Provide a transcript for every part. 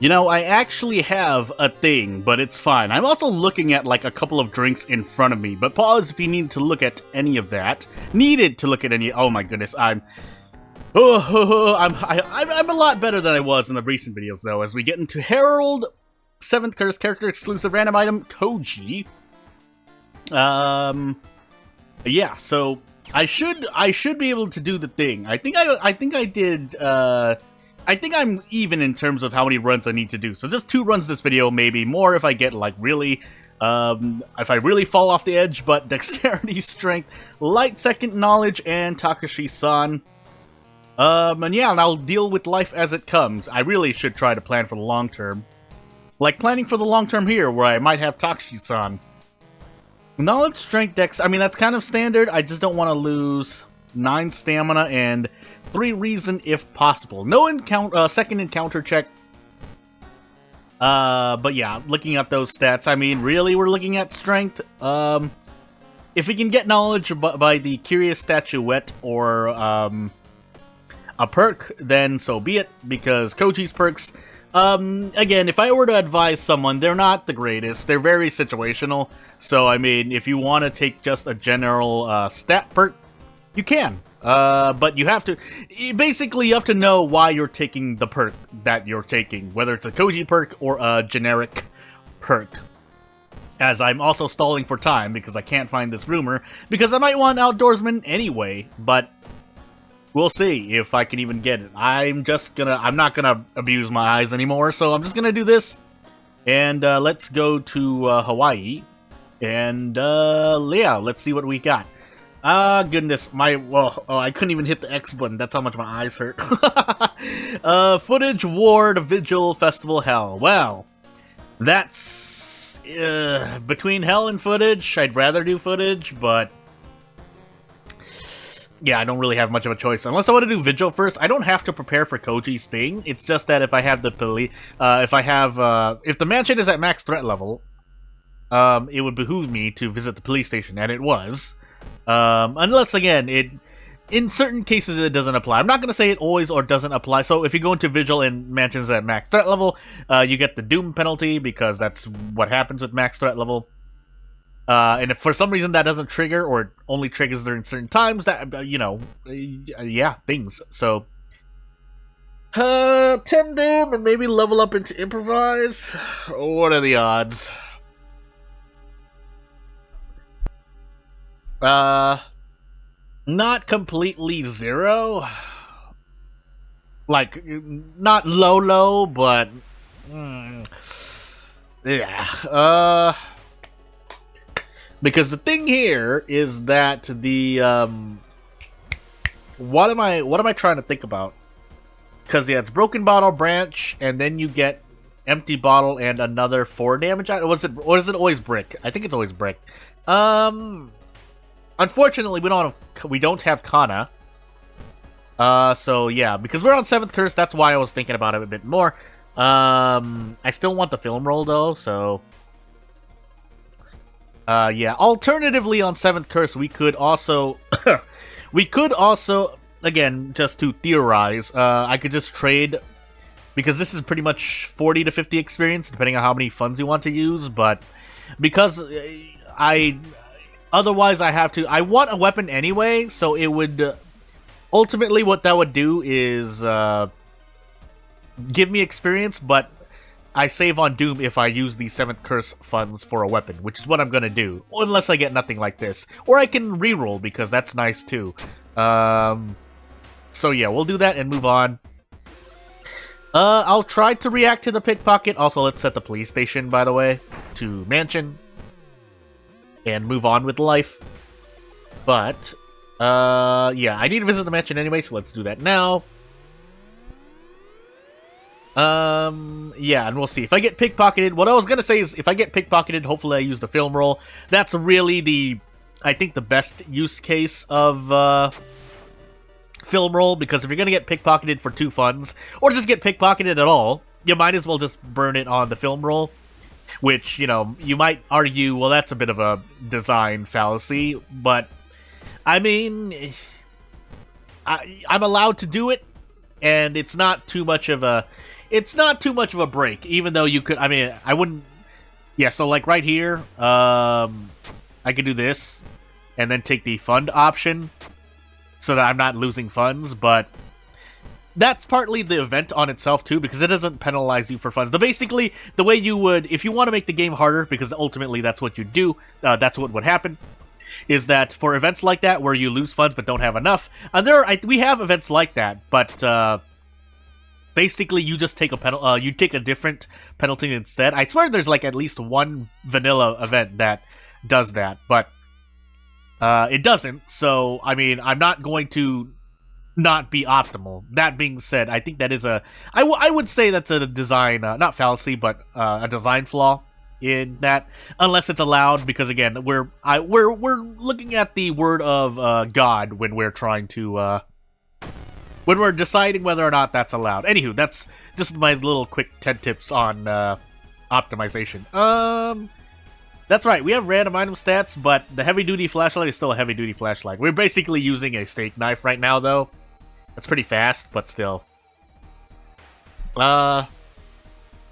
You know, I actually have a thing, but it's fine. I'm also looking at like a couple of drinks in front of me, but pause if you need to look at any of that. Needed to look at any. Oh my goodness, I'm a lot better than I was in the recent videos though. As we get into Herald, 7th Curse character exclusive random item Koji. Yeah. So I should be able to do the thing. I think I did. I think I'm even in terms of how many runs I need to do. So just 2 runs this video, maybe more if I get like really, if I really fall off the edge. But dexterity, strength, light second knowledge, and Takashi-san. And yeah, and I'll deal with life as it comes. I really should try to plan for the long term. Like planning for the long term here, where I might have Takashi-san. Knowledge, strength, dex, I mean, that's kind of standard. I just don't want to lose 9 stamina and 3 reason if possible. No second encounter check. But yeah, looking at those stats, I mean, really, we're looking at strength. If we can get knowledge by the Curious Statuette or a perk, then so be it, because Koji's perks, again, if I were to advise someone, they're not the greatest. They're very situational. So, I mean, if you want to take just a general stat perk, you can. But you have to, basically you have to know why you're taking the perk that you're taking, whether it's a Koji perk or a generic perk. As I'm also stalling for time because I can't find this rumor, because I might want Outdoorsman anyway, but we'll see if I can even get it. I'm not gonna abuse my eyes anymore, so I'm just gonna do this, and let's go to Hawaii, and yeah, let's see what we got. Goodness, I couldn't even hit the X button, that's how much my eyes hurt. Footage, Ward, Vigil, Festival, Hell. Well, that's, between Hell and Footage, I'd rather do Footage, but yeah, I don't really have much of a choice. Unless I want to do Vigil first, I don't have to prepare for Koji's thing. It's just that if I have the if the mansion is at max threat level, it would behoove me to visit the police station, and it was. Unless, again, in certain cases it doesn't apply. I'm not going to say it always or doesn't apply. So if you go into Vigil and mansions at max threat level, you get the Doom penalty, because that's what happens with max threat level. And if for some reason that doesn't trigger, or it only triggers during certain times, that, you know, yeah, things. So, 10 Doom and maybe level up into Improvise? What are the odds? Not completely 0. Like, not low, but yeah. Because the thing here is that the what am I trying to think about? Because yeah, it's Broken Bottle, Branch, and then you get Empty Bottle and another 4 damage. Or is it always Brick? I think it's always Brick. Unfortunately, we don't have Kana. So yeah, because we're on 7th Curse, that's why I was thinking about it a bit more. I still want the film roll though, so yeah. Alternatively, on 7th Curse, we could also again, just to theorize, I could just trade, because this is pretty much 40 to 50 experience, depending on how many funds you want to use, but because otherwise, I want a weapon anyway, so it would, ultimately what that would do is, give me experience, but I save on Doom if I use the 7th Curse funds for a weapon, which is what I'm gonna do, unless I get nothing like this. Or I can reroll, because that's nice too. So yeah, we'll do that and move on. I'll try to react to the pickpocket. Also, let's set the police station, by the way, to mansion. And move on with life. But, yeah, I need to visit the mansion anyway, so let's do that now. Yeah, and we'll see. If I get pickpocketed, what I was gonna say is, if I get pickpocketed, hopefully I use the film roll. That's really I think the best use case of, film roll, because if you're gonna get pickpocketed for 2 funds, or just get pickpocketed at all, you might as well just burn it on the film roll. Which, you know, you might argue, well, that's a bit of a design fallacy, but, I mean, I'm allowed to do it, and it's not too much of a it's not too much of a break, even though you could, I mean, I wouldn't, yeah, so like right here, I could do this, and then take the fund option, so that I'm not losing funds, but that's partly the event on itself, too, because it doesn't penalize you for funds. But basically, the way you would, if you want to make the game harder, because ultimately that's what you do, that's what would happen, is that for events like that, where you lose funds but don't have enough, we have events like that, but, basically you just take you take a different penalty instead. I swear there's like at least one vanilla event that does that, but, it doesn't, so, I mean, I'm not going to not be optimal. That being said, I think that is I would say that's a design, not fallacy, but a design flaw in that, unless it's allowed, because again, we're looking at the word of God when we're trying to when we're deciding whether or not that's allowed. Anywho, that's just my little quick 10 tips on optimization. That's right, we have random item stats, but the heavy-duty flashlight is still a heavy-duty flashlight. We're basically using a steak knife right now, though. It's pretty fast, but still. Oh,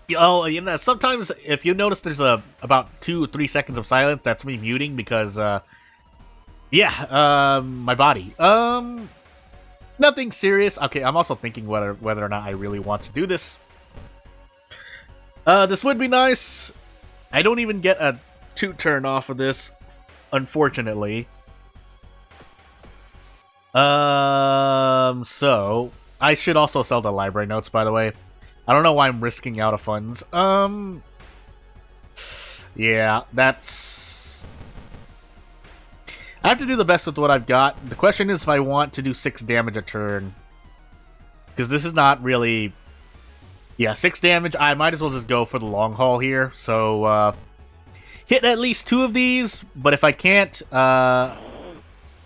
you know, sometimes if you notice there's about 2 or 3 seconds of silence, that's me muting because, yeah, my body. Nothing serious. Okay, I'm also thinking whether or not I really want to do this. This would be nice. I don't even get a 2-turn off of this, unfortunately. So I should also sell the library notes, by the way. I don't know why I'm risking out of funds. Yeah, that's... I have to do the best with what I've got. The question is if I want to do 6 damage a turn. Because this is not really... Yeah, 6 damage. I might as well just go for the long haul here. So, hit at least 2 of these, but if I can't, well,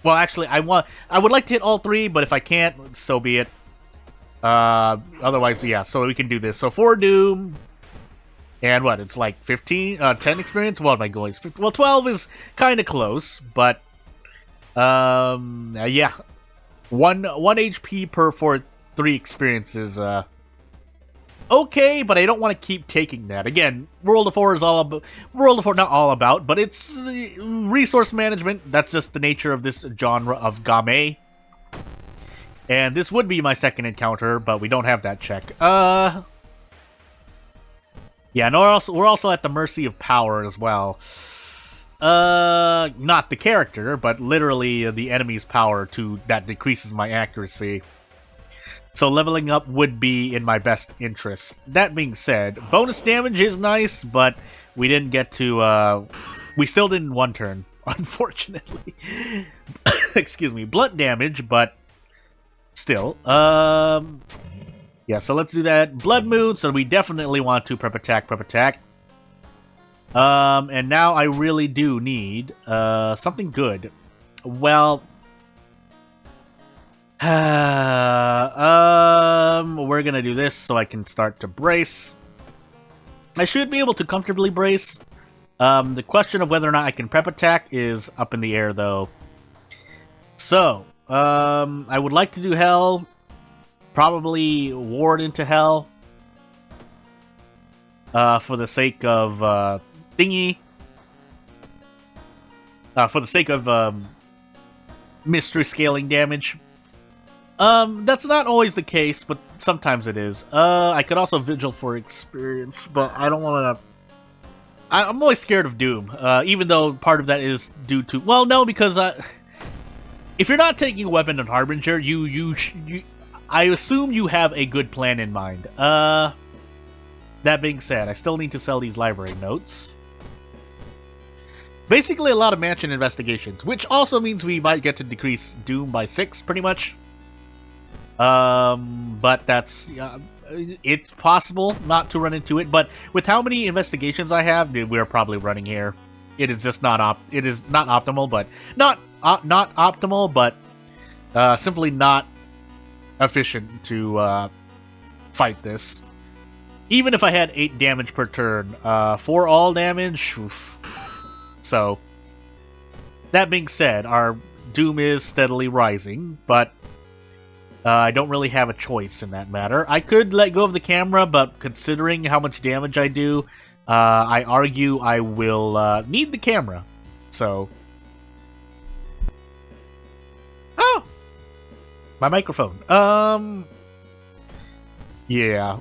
actually, I would like to hit all 3, but if I can't, so be it. Otherwise, yeah, so we can do this. So 4 Doom, and what, it's like 10 experience? What am I going? Well, 12 is kind of close, but, yeah. 1 HP for 3 experiences, okay, but I don't want to keep taking that. Again, World of 4 is all about... World of 4, not all about, but it's resource management. That's just the nature of this genre of game. And this would be my second encounter, but we don't have that check. Yeah, no, we're also at the mercy of power as well. Not the character, but literally the enemy's power that decreases my accuracy. So leveling up would be in my best interest. That being said, bonus damage is nice, but we didn't get to, we still didn't 1-turn, unfortunately. Excuse me, blunt damage, but still. Yeah, so let's do that. Blood Moon, so we definitely want to prep attack. And now I really do need, something good. Well... we're gonna do this so I can start to brace. I should be able to comfortably brace. The question of whether or not I can prep attack is up in the air, though. So, I would like to do Hell. Probably ward into Hell. For the sake of, thingy. For the sake of, mystery scaling damage. That's not always the case, but sometimes it is. I could also Vigil for experience, but I don't want to... I'm always scared of Doom, even though part of that is due to... Well, no, because, if you're not taking Weapon and Harbinger, I assume you have a good plan in mind. That being said, I still need to sell these library notes. Basically, a lot of mansion investigations, which also means we might get to decrease Doom by 6, pretty much. But that's, it's possible not to run into it, but with how many investigations I have, we're probably running here. It is just not it is not optimal, but not optimal, but, simply not efficient to, fight this. Even if I had 8 damage per turn, for all damage, oof. So, that being said, our Doom is steadily rising, but I don't really have a choice in that matter. I could let go of the camera, but considering how much damage I do, I argue I will need the camera. So... Oh! My microphone. Yeah.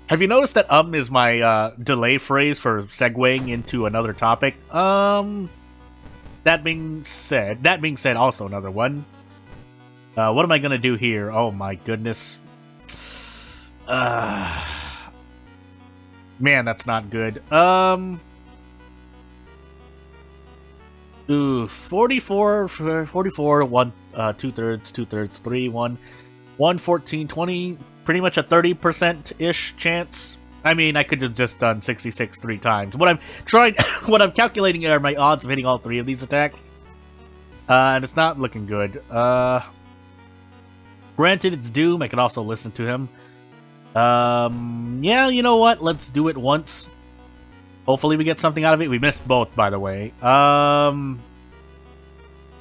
Have you noticed that is my delay phrase for segueing into another topic? That being said, also another one. What am I gonna do here? Oh my goodness. Man, that's not good. Ooh, 44, 1, 2/3, 2/3, 3, 1, 1, 14, 20, pretty much a 30%-ish chance. I mean, I could have just done 66 3 times. What I'm calculating are my odds of hitting all 3 of these attacks. And it's not looking good. Granted, it's Doom. I could also listen to him. Yeah, you know what? Let's do it once. Hopefully we get something out of it. We missed both, by the way. But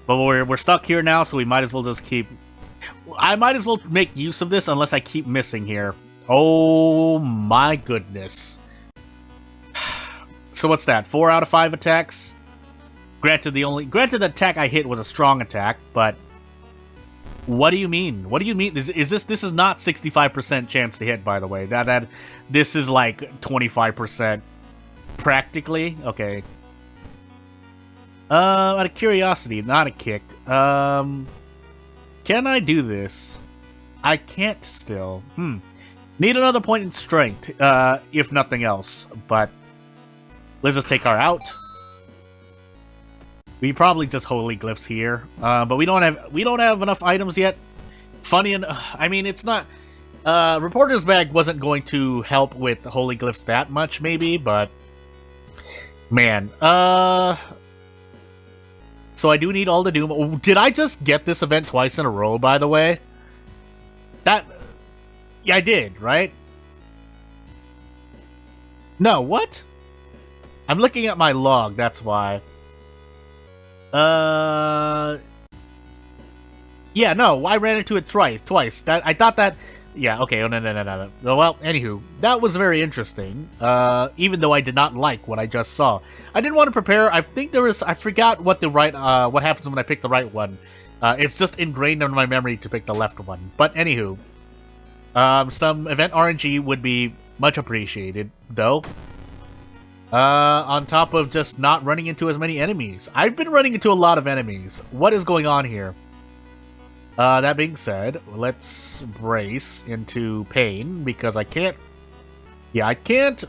we're stuck here now, so we might as well just keep... I might as well make use of this unless I keep missing here. Oh my goodness. So what's that? 4 out of 5 attacks? Granted, the attack I hit was a strong attack, but... What do you mean? What do you mean? This is not 65% chance to hit, by the way. This is like 25%. Practically? Okay. Out of curiosity, not a kick. Can I do this? I can't still. Need another point in strength, if nothing else. But let's just take our out. We probably just holy glyphs here, but we don't have enough items yet. Funny enough, I mean, it's not. Reporter's bag wasn't going to help with holy glyphs that much, maybe, but man, so I do need all the Doom. Did I just get this event twice in a row, by the way? Yeah, I did, right? No, what? I'm looking at my log, that's why. Yeah, no, I ran into it twice. I thought that... Yeah, okay, oh, no. Well, anywho, that was very interesting, even though I did not like what I just saw. I didn't want to prepare. I forgot what what happens when I pick the right one. It's just ingrained in my memory to pick the left one. But anywho, some event RNG would be much appreciated, though. On top of just not running into as many enemies. I've been running into a lot of enemies. What is going on here? That being said, let's brace into pain, because I can't... Yeah, I can't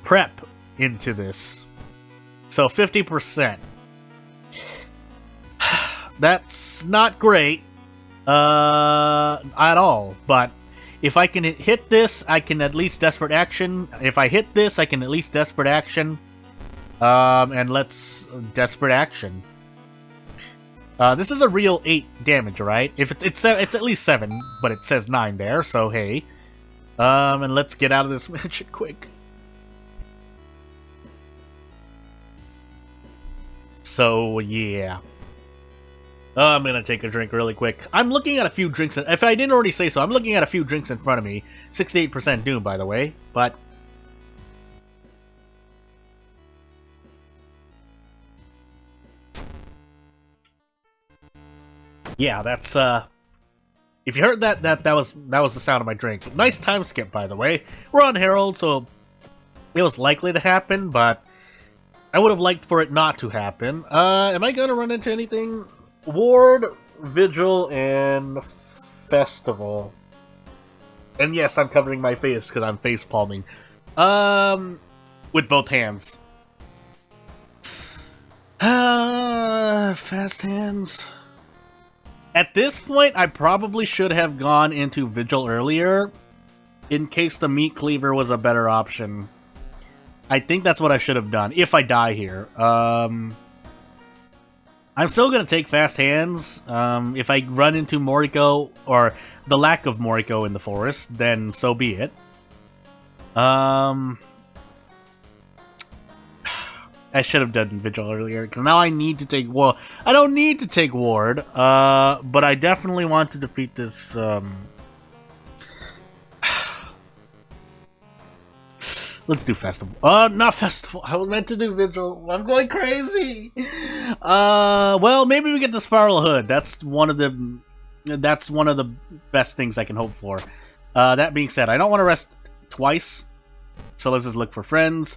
prep into this. So 50%. That's not great at all, but if I can hit this, I can at least desperate action. If I hit this, I can at least desperate action. And let's desperate action. This is a real 8 damage, right? If it's at least 7, but it says 9 there, so hey. And let's get out of this mansion quick. So, yeah. I'm gonna take a drink really quick. I'm looking at a few drinks, if I didn't already say so, I'm looking at a few drinks in front of me. 68% Doom, by the way, but... Yeah, that's, if you heard that was the sound of my drink. Nice time skip, by the way. We're on Herald, so it was likely to happen, but I would have liked for it not to happen. Am I gonna run into anything? Ward, Vigil, and Festival. And yes, I'm covering my face because I'm face palming. With both hands. Fast hands. At this point, I probably should have gone into Vigil earlier, in case the Meat Cleaver was a better option. I think that's what I should have done, if I die here. I'm still gonna take Fast Hands. If I run into Moriko, or the lack of Moriko in the forest, then so be it. I should have done Vigil earlier, because now I need to take... Well, I don't need to take Ward, but I definitely want to defeat this, Let's do Festival. Not Festival. I was meant to do Vigil. I'm going crazy. Well, maybe we get the Spiral Hood. That's one of the best things I can hope for. That being said, I don't want to rest twice, so let's just look for friends.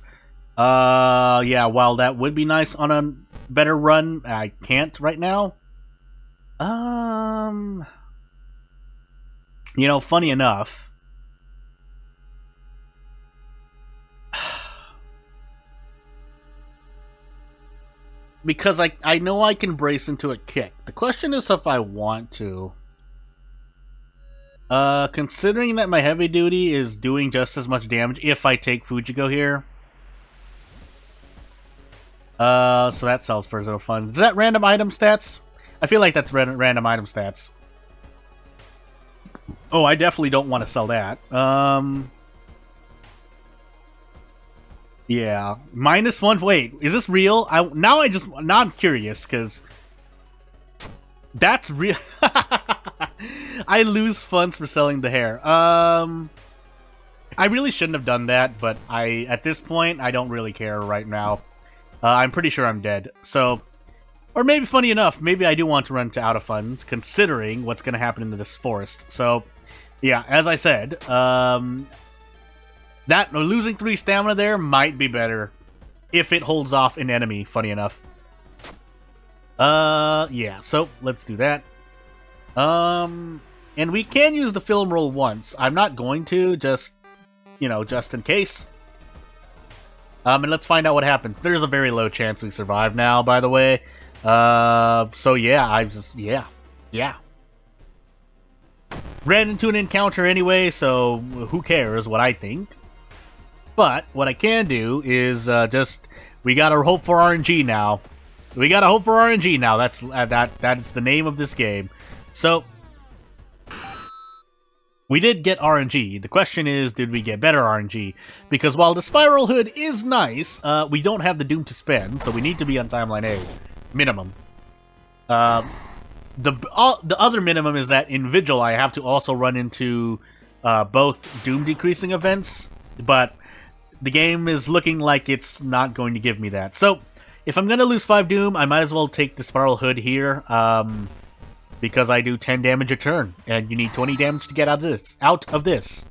Yeah, while that would be nice on a better run, I can't right now. You know, funny enough, because I know I can brace into a kick. The question is if I want to. Considering that my heavy duty is doing just as much damage if I take Fujiko here. So that sells for zero fun. Is that random item stats? I feel like that's random item stats. Oh, I definitely don't want to sell that. Yeah, -1. Wait, is this real? Now I'm curious because that's real. I lose funds for selling the hair. I really shouldn't have done that, but at this point I don't really care right now. I'm pretty sure I'm dead. So, or maybe funny enough, maybe I do want to run to out of funds considering what's going to happen into this forest. So, yeah, as I said, that losing 3 stamina there might be better if it holds off an enemy, funny enough. Yeah, so let's do that. And we can use the film roll once. I'm not going to, just, you know, just in case. And let's find out what happens. There's a very low chance we survive now, by the way. So yeah, yeah. Ran into an encounter anyway, so who cares what I think. But what I can do is we gotta hope for RNG now. We gotta hope for RNG now. That's the name of this game. So we did get RNG. The question is, did we get better RNG? Because while the Spiral Hood is nice, we don't have the Doom to spend, so we need to be on Timeline A. Minimum. The other minimum is that in Vigil I have to also run into both Doom decreasing events, but the game is looking like it's not going to give me that. So, if I'm going to lose 5 Doom, I might as well take the Spiral Hood here, because I do 10 damage a turn, and you need 20 damage to get out of this.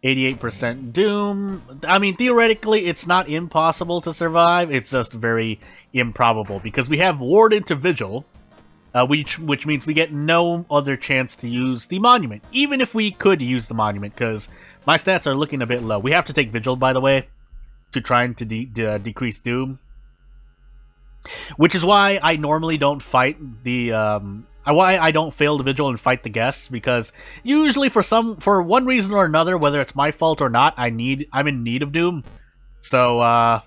88% Doom. I mean, theoretically, it's not impossible to survive, it's just very improbable, because we have Ward into Vigil, which means we get no other chance to use the Monument, even if we could use the Monument, because my stats are looking a bit low. We have to take Vigil, by the way, to try and decrease Doom. Which is why I normally don't fight the, why I don't fail the Vigil and fight the guests, because usually for one reason or another, whether it's my fault or not, I'm in need of Doom. So,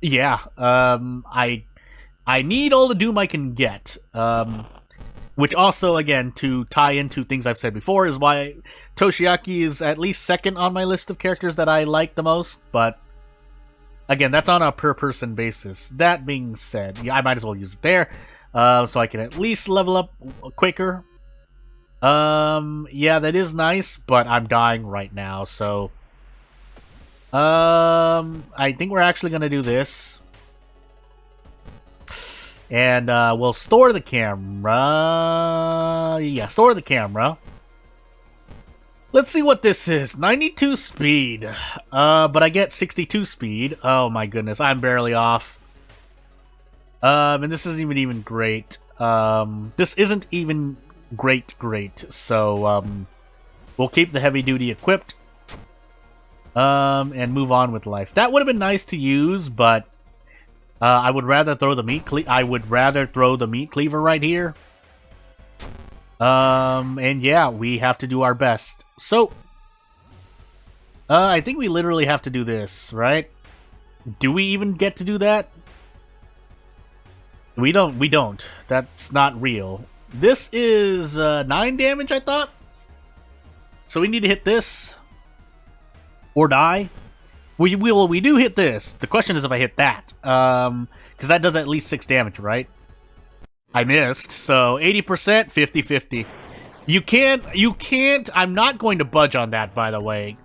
yeah, I need all the Doom I can get. Which also, again, to tie into things I've said before, is why Toshiaki is at least second on my list of characters that I like the most, but again, that's on a per-person basis. That being said, yeah, I might as well use it there, so I can at least level up quicker. Yeah, that is nice, but I'm dying right now, so I think we're actually gonna do this. And we'll store the camera. Yeah, store the camera. Let's see what this is. 92 speed. But I get 62 speed. Oh my goodness, I'm barely off. And this isn't even great. This isn't even great. So, we'll keep the heavy duty equipped. And move on with life. That would have been nice to use, but I would rather throw the meat cleaver right here. And yeah, we have to do our best. So, I think we literally have to do this, right? Do we even get to do that? We don't. That's not real. This is 9 damage, I thought. So we need to hit this or die. We do hit this. The question is if I hit that. Because that does at least 6 damage, right? I missed, so 80%, 50-50. You can't, I'm not going to budge on that, by the way.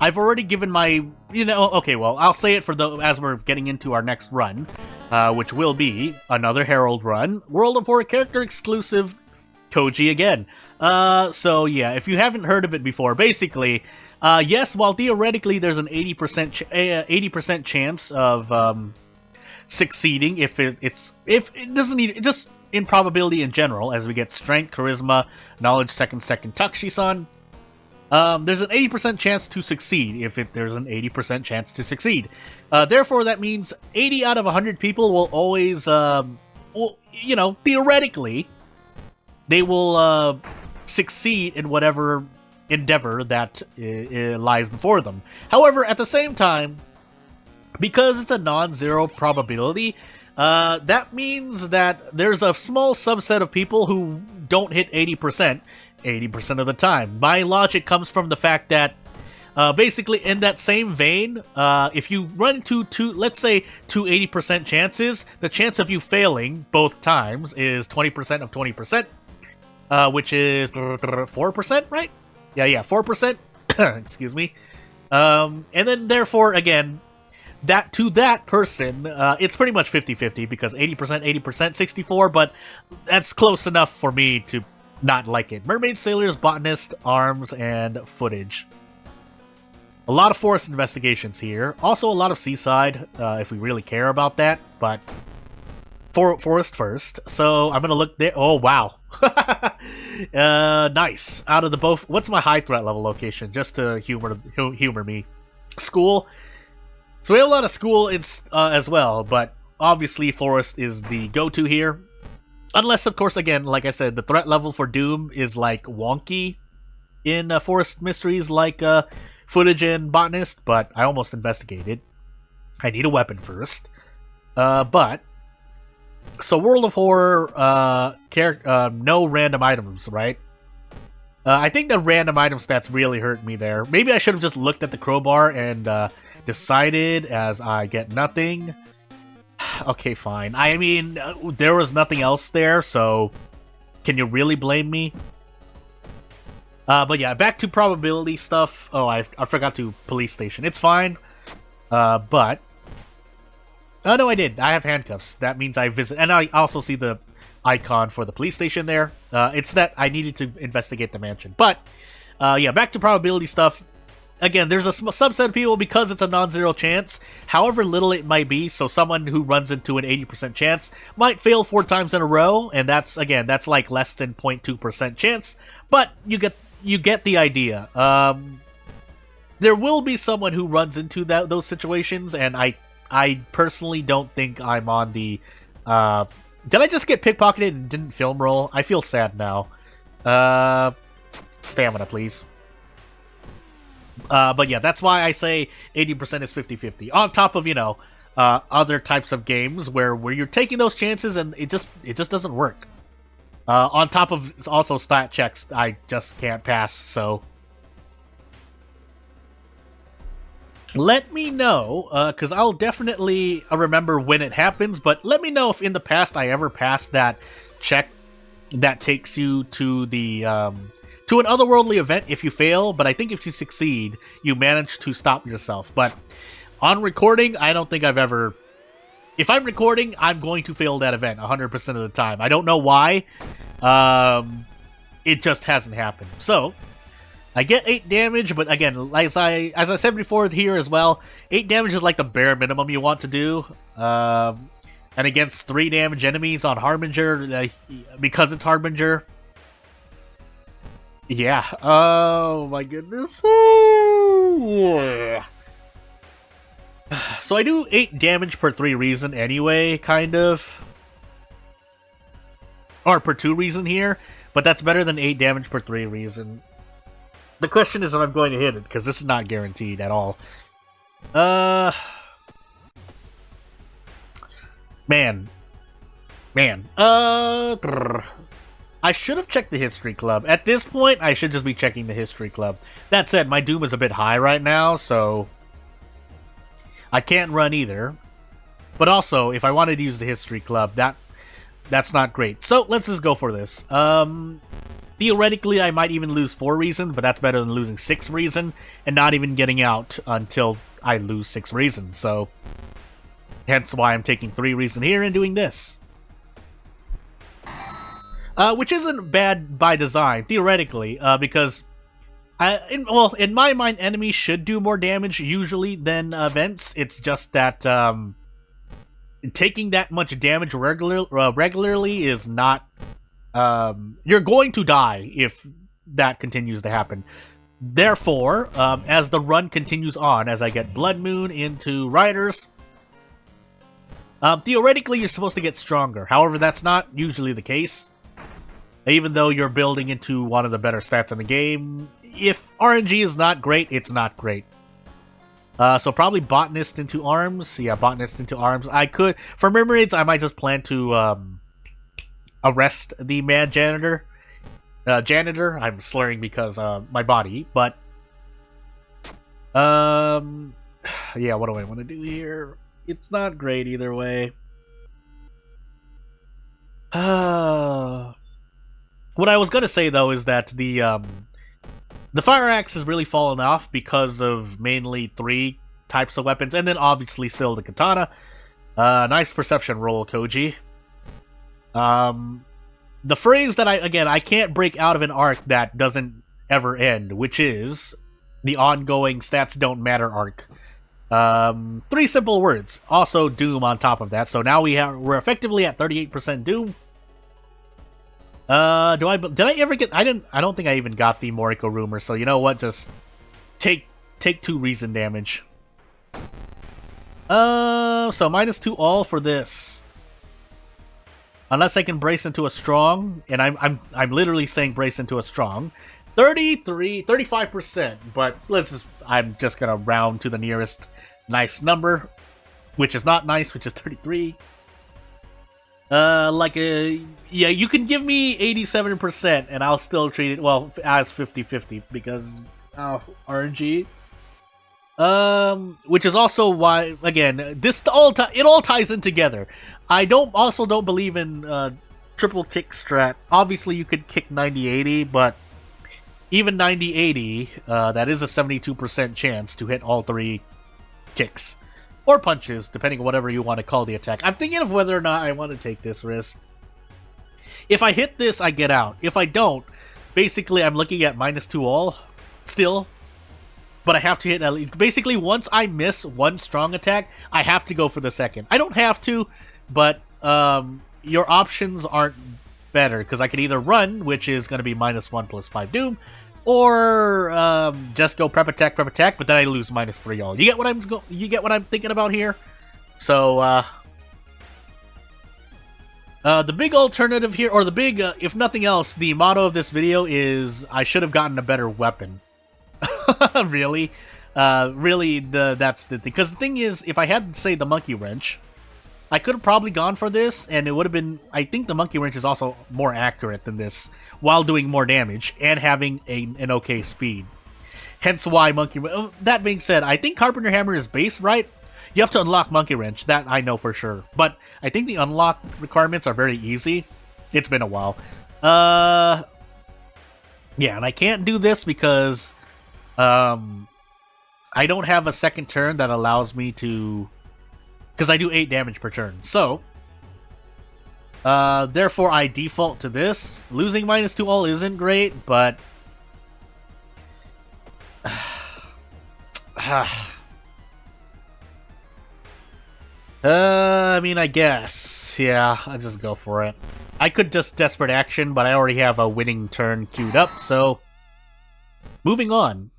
I've already given my, okay, well, I'll say it as we're getting into our next run, which will be another Herald run, World of War character exclusive, Koji again. So yeah, if you haven't heard of it before, basically, yes, while theoretically there's an 80% chance of succeeding if it doesn't need just in probability in general, as we get strength, charisma, knowledge, second Takushi-san. There's an 80% chance to succeed if there's an 80% chance to succeed. Therefore, that means 80 out of 100 people will always, theoretically, they will succeed in whatever endeavor that lies before them. However, at the same time, because it's a non-zero probability, that means that there's a small subset of people who don't hit 80% of the time. My logic comes from the fact that, basically, in that same vein, if you run into let's say two 80% chances, the chance of you failing both times is 20% of 20%, which is 4%, right? Yeah, 4%. Excuse me. And then, therefore, again, that person, it's pretty much 50-50 because 80%, 64, but that's close enough for me to not like it. Mermaid, sailors, botanist, arms, and footage. A lot of forest investigations here. Also a lot of seaside, if we really care about that, but forest first. So I'm gonna look there. Oh, wow. Nice. Out of the both, what's my high threat level location? Just to humor me. School. So we have a lot of school as well, but obviously forest is the go-to here. Unless, of course, again, like I said, the threat level for Doom is, like, wonky in forest mysteries like footage and botanist, but I almost investigated. I need a weapon first. So World of Horror, no random items, right? I think the random item stats really hurt me there. Maybe I should have just looked at the crowbar and decided as I get nothing. Okay, fine. I mean, there was nothing else there, so can you really blame me? But yeah, back to probability stuff. Oh, I forgot to police station. It's fine. But... Oh, no, I did. I have handcuffs. That means I visit... And I also see the icon for the police station there. It's that I needed to investigate the mansion. But, yeah, back to probability stuff. Again, there's a subset of people because it's a non-zero chance, however little it might be, so someone who runs into an 80% chance might fail 4 times in a row, and that's like less than 0.2% chance, but you get the idea. There will be someone who runs into those situations, and I personally don't think I'm on the... did I just get pickpocketed and didn't film roll? I feel sad now. Stamina, please. But yeah, that's why I say 80% is 50-50. On top of, other types of games where you're taking those chances and it just doesn't work. On top of also stat checks I just can't pass, so... Let me know, because I'll definitely remember when it happens, but let me know if in the past I ever passed that check that takes you to the... to an otherworldly event if you fail, but I think if you succeed, you manage to stop yourself. But on recording, I don't think I've ever... If I'm recording, I'm going to fail that event 100% of the time. I don't know why. It just hasn't happened. So, I get 8 damage, but again, as I said before here as well, 8 damage is like the bare minimum you want to do. And against 3 damage enemies on Harbinger, because it's Harbinger... Yeah. Oh my goodness. So I do 8 damage per 3 reason anyway, kind of. Or per 2 reason here, but that's better than 8 damage per 3 reason. The question is if I'm going to hit it, because this is not guaranteed at all. Man. I should have checked the History Club. At this point, I should just be checking the History Club. That said, my Doom is a bit high right now, so... I can't run either. But also, if I wanted to use the History Club, that's not great. So, let's just go for this. Theoretically, I might even lose 4 reason, but that's better than losing 6 reason, and not even getting out until I lose 6 reason. So, hence why I'm taking 3 reason here and doing this. Which isn't bad by design, theoretically, because... in my mind, enemies should do more damage, usually, than events. It's just that, taking that much damage regularly is not... you're going to die if that continues to happen. Therefore, as the run continues on, as I get Blood Moon into Riders, theoretically you're supposed to get stronger. However, that's not usually the case. Even though you're building into one of the better stats in the game, if RNG is not great, it's not great. So probably Botanist into Arms. Yeah, Botanist into Arms. I could... For Mermaids, I might just plan to arrest the Mad Janitor. Janitor, I'm slurring because my body, but... yeah, what do I want to do here? It's not great either way. What I was gonna say, though, is that the Fire Axe has really fallen off because of mainly 3 types of weapons, and then obviously still the Katana. Nice perception roll, Koji. The phrase that I can't break out of an arc that doesn't ever end, which is the ongoing stats don't matter arc. 3 simple words. Also Doom on top of that, so now we're effectively at 38% Doom. Did I ever get... I don't think I even got the Moriko Rumor, so you know what, just take 2 reason damage. So -2 all for this. Unless I can brace into a strong, and I'm literally saying brace into a strong. 35%, but I'm just gonna round to the nearest nice number, which is not nice, which is 33. Yeah, you can give me 87% and I'll still treat it, well, as 50-50 because, RNG. Which is also why, again, it all ties in together. I also don't believe in, triple kick strat. Obviously you could kick 90-80, but even 90-80, that is a 72% chance to hit all 3 kicks. Or punches, depending on whatever you want to call the attack. I'm thinking of whether or not I want to take this risk. If I hit this, I get out. If I don't, basically I'm looking at -2 all, still. But I have to hit at least... Basically, once I miss 1 strong attack, I have to go for the second. I don't have to, but your options aren't better, because I could either run, which is going to be -1 plus 5 Doom, or just go prep attack, but then I lose -3 all. You get what I'm thinking about here? So the big alternative here, or the big, if nothing else, the motto of this video is I should have gotten a better weapon. Really, that's the thing. Because the thing is, if I had, say, the Monkey Wrench, I could have probably gone for this, and it would have been... I think the Monkey Wrench is also more accurate than this, while doing more damage, and having an okay speed. Hence why Monkey Wrench... That being said, I think Carpenter Hammer is base, right? You have to unlock Monkey Wrench, that I know for sure. But I think the unlock requirements are very easy. It's been a while. Yeah, and I can't do this because... I don't have a second turn that allows me to... Because I do 8 damage per turn. So, therefore I default to this. Losing -2 all isn't great, but... I mean, I guess. Yeah, I'll just go for it. I could just Desperate Action, but I already have a winning turn queued up, so... Moving on.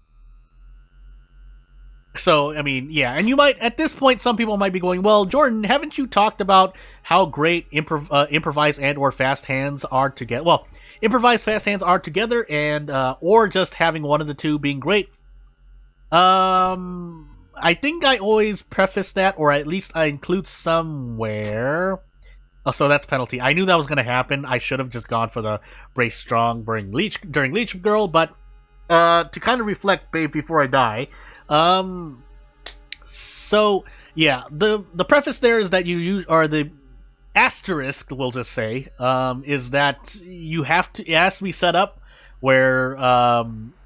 So, I mean, yeah, and you might, at this point, some people might be going, well, Jordan, haven't you talked about how great improvised and or fast hands are together? Well, improvised fast hands are together, and, or just having one of the two being great. I think I always preface that, or at least I include somewhere. Oh, so that's penalty. I knew that was going to happen. I should have just gone for the Brace Strong during Leech Girl, but, to kind of reflect, babe, before I die, so Yeah, the preface there is that you use, or the asterisk, we'll just say, is that you have to, it has to be set up where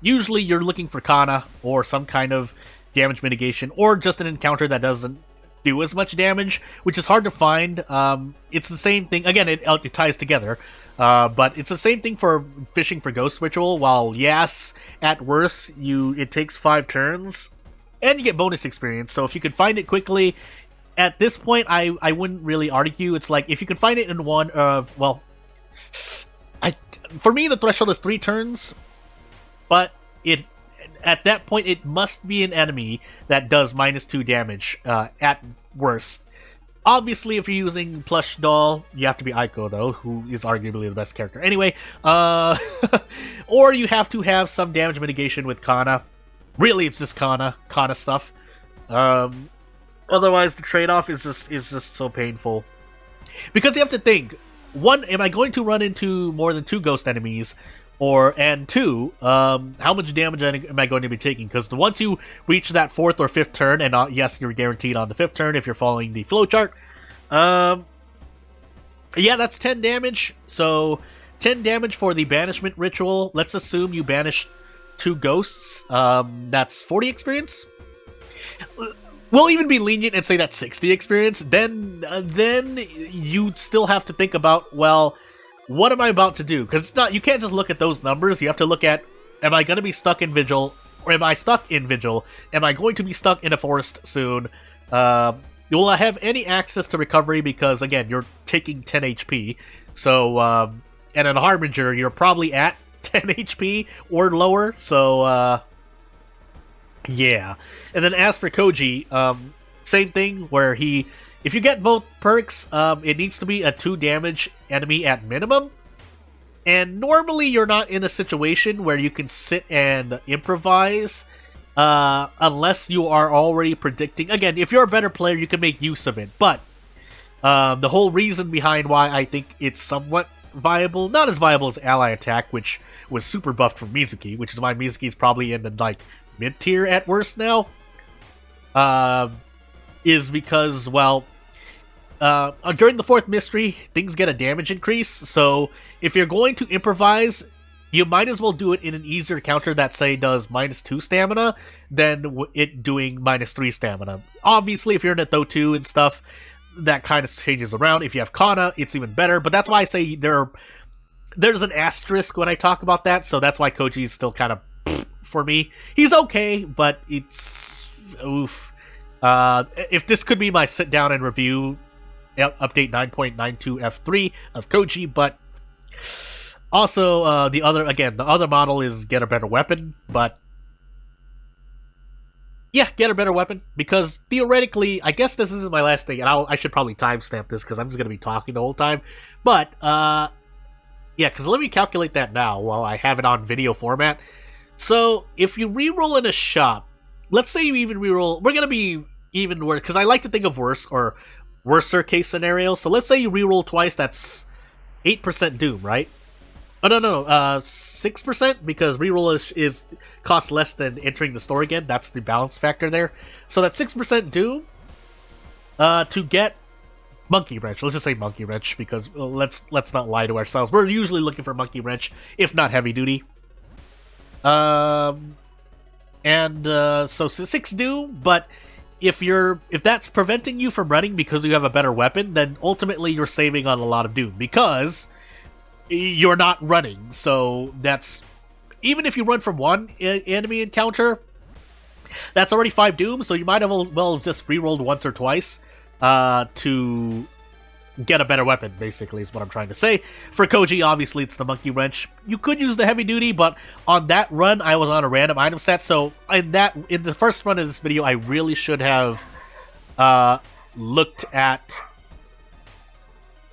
usually you're looking for Kana or some kind of damage mitigation, or just an encounter that doesn't do as much damage, which is hard to find. It's the same thing, again, it ties together, but it's the same thing for fishing for Ghost Ritual. While yes, at worst, it takes 5 turns, and you get bonus experience, so if you can find it quickly, at this point, I wouldn't really argue. It's like, if you can find it in one of, well, for me, the threshold is 3 turns, but at that point, it must be an enemy that does -2 damage, at worst. Obviously, if you're using Plush Doll, you have to be Aiko, though, who is arguably the best character. Anyway, or you have to have some damage mitigation with Kana. Really, it's just Kana stuff. Otherwise, the trade-off is just so painful. Because you have to think, 1, am I going to run into more than 2 ghost enemies? And 2, how much damage am I going to be taking? Because once you reach that 4th or 5th turn, and yes, you're guaranteed on the 5th turn if you're following the flowchart, yeah, that's 10 damage. So, 10 damage for the banishment ritual. Let's assume you banish 2 ghosts. That's 40 experience? We'll even be lenient and say that's 60 experience. Then you still have to think about, well, what am I about to do? Because you can't just look at those numbers. You have to look at, am I going to be stuck in Vigil? Or am I stuck in Vigil? Am I going to be stuck in a forest soon? Will I have any access to recovery? Because, again, you're taking 10 HP. So, and in a Harbinger, you're probably at 10 HP or lower. So, yeah. And then as for Koji, same thing, where if you get both perks, it needs to be a 2 damage enemy at minimum. And normally you're not in a situation where you can sit and improvise, unless you are already predicting. Again, if you're a better player, you can make use of it. But the whole reason behind why I think it's somewhat viable, not as viable as Ally Attack, which was super buffed from Mizuki, which is why Mizuki's probably in the, like, mid-tier at worst now, is because, well, during the 4th mystery, things get a damage increase, so if you're going to improvise, you might as well do it in an easier counter that, say, does -2 stamina, than it doing -3 stamina. Obviously, if you're in a Thotu and stuff, that kind of changes around. If you have Kana, it's even better, but that's why I say there's an asterisk when I talk about that, so that's why Koji's still kind of for me. He's okay, but it's oof. If this could be my sit down and review update 9.92 F3 of Koji, but also the other model is get a better weapon, but yeah, get a better weapon, because theoretically, I guess this isn't my last thing, and I should probably timestamp this because I'm just gonna be talking the whole time, but yeah, because let me calculate that now while I have it on video format. So, if you reroll in a shop, let's say you even reroll, we're going to be even worse, because I like to think of worser case scenario. So let's say you reroll twice, that's 8% Doom, right? Oh, no, 6%, because reroll is costs less than entering the store again. That's the balance factor there. So that's 6% Doom to get Monkey Wrench. Let's just say Monkey Wrench, because let's not lie to ourselves. We're usually looking for Monkey Wrench, if not Heavy Duty. So 6 Doom, but if that's preventing you from running because you have a better weapon, then ultimately you're saving on a lot of Doom, because you're not running. So that's, even if you run from one enemy encounter, that's already 5 Doom, so you might have well just rerolled once or twice to get a better weapon, basically, is what I'm trying to say. For Koji, obviously, it's the Monkey Wrench. You could use the Heavy Duty, but on that run, I was on a random item stat, so in the first run of this video, I really should have looked at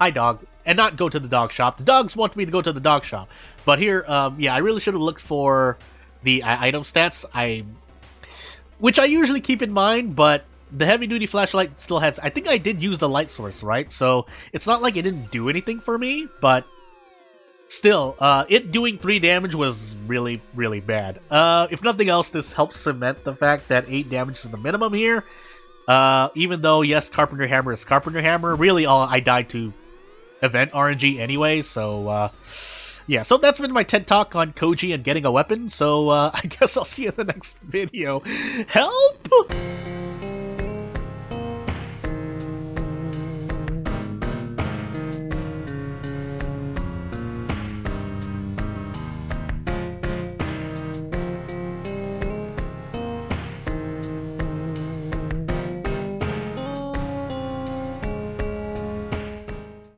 Hi Dog, and not go to the dog shop. The dogs want me to go to the dog shop, but here, yeah, I really should have looked for the item stats, which I usually keep in mind, but the heavy-duty flashlight still has... I think I did use the light source, right? So it's not like it didn't do anything for me, but still, it doing 3 damage was really, really bad. If nothing else, this helps cement the fact that 8 damage is the minimum here. Even though, yes, Carpenter Hammer is Carpenter Hammer, really I died to event RNG anyway, so, yeah, so that's been my TED Talk on Koji and getting a weapon, so, I guess I'll see you in the next video. Help!